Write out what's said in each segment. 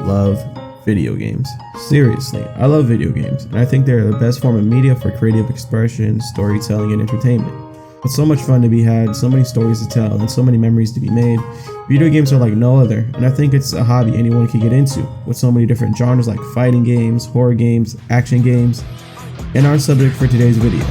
love video games. Seriously, I love video games, and I think they're the best form of media for creative expression, storytelling, and entertainment. With so much fun to be had, so many stories to tell, and so many memories to be made, video games are like no other, and I think it's a hobby anyone can get into, with so many different genres like fighting games, horror games, action games, and our subject for today's video.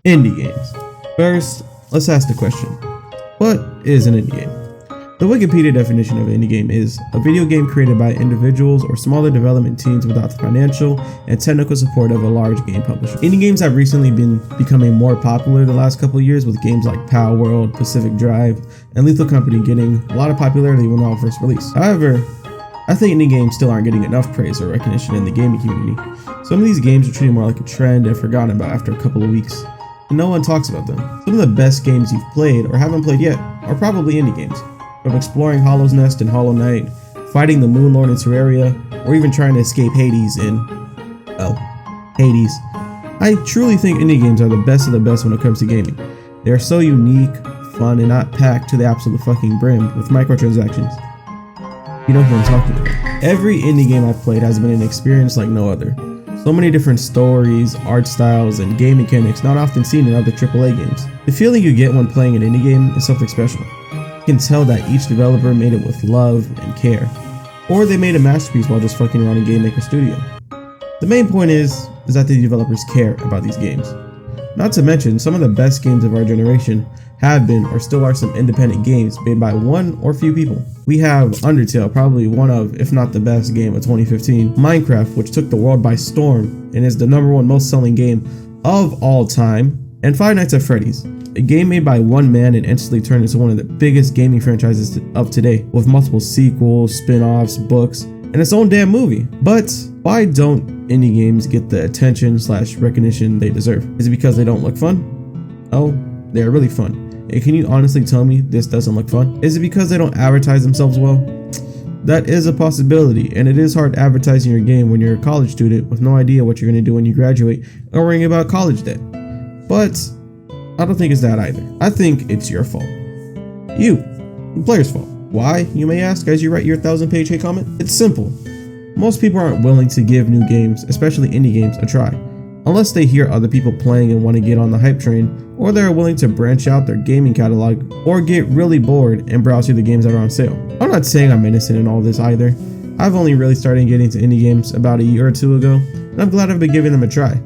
Indie games. First, let's ask the question, what is an indie game? The Wikipedia definition of an indie game is a video game created by individuals or smaller development teams without the financial and technical support of a large game publisher. Indie games have recently been becoming more popular the last couple of years, with games like Power World, Pacific Drive, and Lethal Company getting a lot of popularity when they were first released. However, I think indie games still aren't getting enough praise or recognition in the gaming community. Some of these games are treated more like a trend and forgotten about after a couple of weeks. No one talks about them. Some of the best games you've played or haven't played yet are probably indie games. From exploring Hollow's Nest and Hollow Knight, fighting the Moon Lord in Terraria, or even trying to escape Hades in, Hades. I truly think indie games are the best of the best when it comes to gaming. They are so unique, fun, and not packed to the absolute fucking brim with microtransactions. You know who I'm talking about. Every indie game I've played has been an experience like no other. So many different stories, art styles, and game mechanics not often seen in other AAA games. The feeling you get when playing an indie game is something special. You can tell that each developer made it with love and care, or they made a masterpiece while just fucking around in Game Maker Studio. The main point is that the developers care about these games. Not to mention, some of the best games of our generation have been or still are some independent games made by one or few people. We have Undertale, probably one of, if not the best game of 2015, Minecraft, which took the world by storm and is the #1 most selling game of all time, and Five Nights at Freddy's, a game made by one man and instantly turned into one of the biggest gaming franchises of today, with multiple sequels, spin-offs, books, and its own damn movie. But why don't indie games get the attention/recognition they deserve? Is it because they don't look fun? Oh, they're really fun. And can you honestly tell me this doesn't look fun? Is it because they don't advertise themselves well? That is a possibility, and it is hard advertising your game when you're a college student with no idea what you're going to do when you graduate or worrying about college debt. But I don't think it's that either. I think it's your fault. You, the player's fault. Why, you may ask as you write your 1,000-page hate comment? It's simple. Most people aren't willing to give new games, especially indie games, a try, unless they hear other people playing and want to get on the hype train, or they're willing to branch out their gaming catalog, or get really bored and browse through the games that are on sale. I'm not saying I'm innocent in all this either. I've only really started getting into indie games about a year or two ago, and I'm glad I've been giving them a try.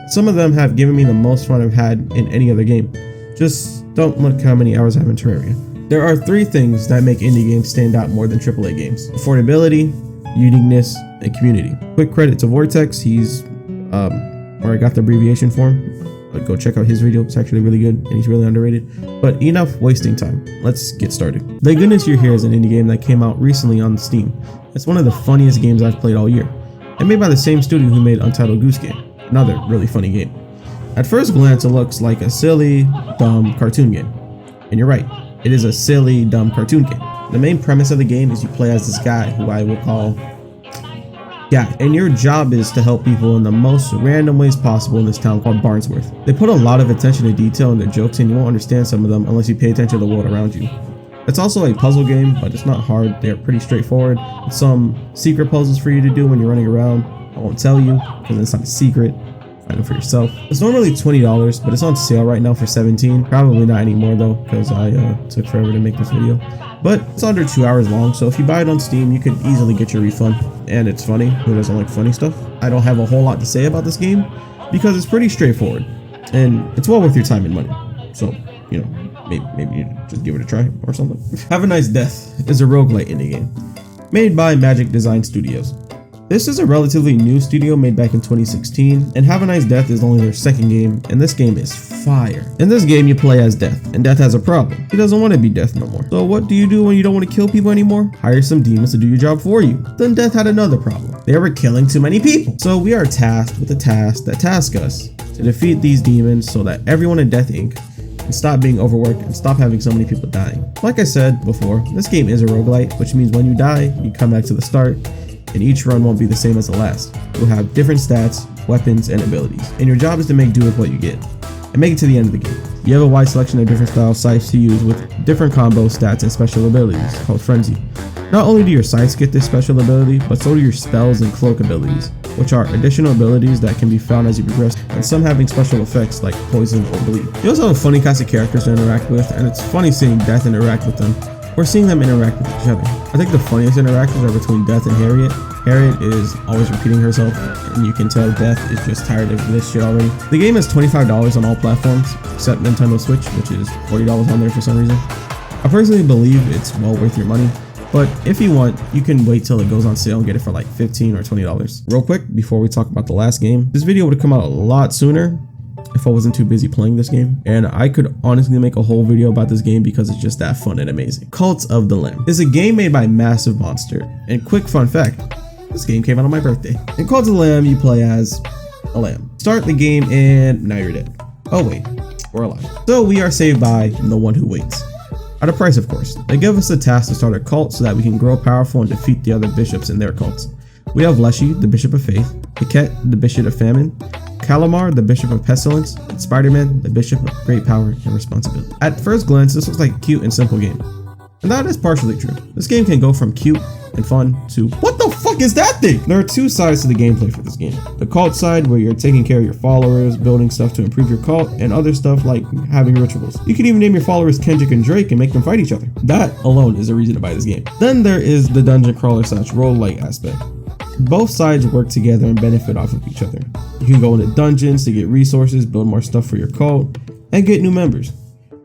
Some of them have given me the most fun I've had in any other game. Just don't look how many hours I have in Terraria. There are 3 things that make indie games stand out more than AAA games: affordability, uniqueness, and community. Quick credit to Vortex, he's or I got the abbreviation for him, but go check out his video, it's actually really good and he's really underrated. But enough wasting time, let's get started. The Goodness You're Here is an indie game that came out recently on Steam. It's one of the funniest games I've played all year, and made by the same studio who made Untitled Goose Game, another really funny game. At first glance it looks like a silly, dumb cartoon game, and you're right, it is a silly, dumb cartoon game. The main premise of the game is you play as this guy who I will call Guy, and your job is to help people in the most random ways possible in this town called Barnsworth. They put a lot of attention to detail in their jokes, and you won't understand some of them unless you pay attention to the world around you. It's also a puzzle game, but it's not hard, they're pretty straightforward. With some secret puzzles for you to do when you're running around. I won't tell you, because it's not a secret. Find them for yourself. It's normally $20, but it's on sale right now for $17. Probably not anymore though, because I took forever to make this video. But it's under 2 hours long, so if you buy it on Steam, you could easily get your refund. And it's funny. Who doesn't like funny stuff? I don't have a whole lot to say about this game, because it's pretty straightforward. and it's well worth your time and money. So, you know, maybe you just give it a try or something. Have a Nice Death is a roguelite indie game made by Magic Design Studios. This is a relatively new studio made back in 2016, and Have a Nice Death is only their second game, and this game is fire. In this game, you play as Death, and Death has a problem. He doesn't want to be Death no more. So what do you do when you don't want to kill people anymore? Hire some demons to do your job for you. Then Death had another problem. They were killing too many people. So we are tasked with a task that tasks us to defeat these demons so that everyone in Death Inc. can stop being overworked and stop having so many people dying. Like I said before, this game is a roguelite, which means when you die, you come back to the start, and each run won't be the same as the last. You'll have different stats, weapons, and abilities, and your job is to make do with what you get, and make it to the end of the game. You have a wide selection of different style scythes to use with different combos, stats, and special abilities, called Frenzy. Not only do your scythes get this special ability, but so do your spells and cloak abilities, which are additional abilities that can be found as you progress, and some having special effects like poison or bleed. You also have a funny cast of characters to interact with, and it's funny seeing Death interact with them, or seeing them interact with each other. I think the funniest interactions are between Death and Harriet. Harriet is always repeating herself, and you can tell Death is just tired of this shit already. The game is $25 on all platforms, except Nintendo Switch, which is $40 on there for some reason. I personally believe it's well worth your money, but if you want, you can wait till it goes on sale and get it for like $15 or $20. Real quick, before we talk about the last game, this video would have come out a lot sooner if I wasn't too busy playing this game, and I could honestly make a whole video about this game because it's just that fun and amazing. Cult of the Lamb is a game made by Massive Monster, and quick fun fact, this game came out on my birthday. In Cult of the Lamb, you play as a lamb. Start the game and now you're dead. Oh wait, we're alive. So we are saved by the one who waits. At a price, of course. They give us a task to start a cult so that we can grow powerful and defeat the other bishops in their cults. We have Leshy, the Bishop of Faith, Piquette, the Bishop of Famine, Calamar, the Bishop of Pestilence, and Spider-Man, the Bishop of Great Power and Responsibility. At first glance, this looks like a cute and simple game. And that is partially true. This game can go from cute and fun to, what the fuck is that thing? There are two sides to the gameplay for this game. The cult side, where you're taking care of your followers, building stuff to improve your cult, and other stuff like having rituals. You can even name your followers Kendrick and Drake and make them fight each other. That alone is a reason to buy this game. Then there is the dungeon crawler / roguelike aspect. Both sides work together and benefit off of each other. You can go into dungeons to get resources, build more stuff for your cult, and get new members.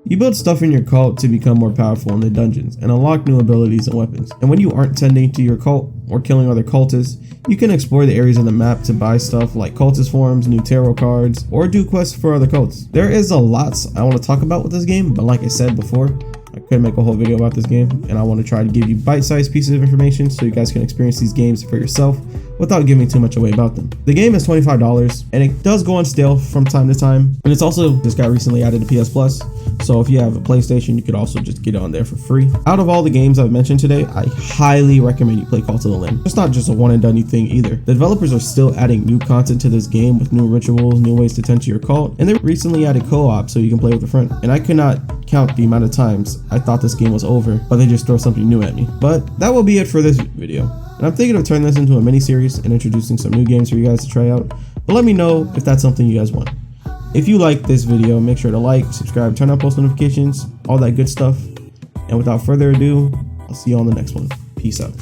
You build stuff in your cult to become more powerful in the dungeons and unlock new abilities and weapons. And when you aren't tending to your cult or killing other cultists, you can explore the areas of the map to buy stuff like cultist forms, new tarot cards, or do quests for other cults. There is a lot I want to talk about with this game, but like I said before, I could make a whole video about this game, and I want to try to give you bite-sized pieces of information so you guys can experience these games for yourself without giving too much away about them. The game is $25, and it does go on sale from time to time, and it's also just got recently added to PS Plus, so if you have a PlayStation, you could also just get it on there for free. Out of all the games I've mentioned today, I highly recommend you play Cult of the Lamb. It's not just a one and done thing either. The developers are still adding new content to this game with new rituals, new ways to tend to your cult, and they recently added co-op so you can play with a friend. And I could not count the amount of times I thought this game was over, but they just throw something new at me. But that will be it for this video. And I'm thinking of turning this into a mini series and introducing some new games for you guys to try out. But let me know if that's something you guys want. If you like this video, make sure to like, subscribe, turn on post notifications, all that good stuff. And without further ado, I'll see you on the next one. Peace out.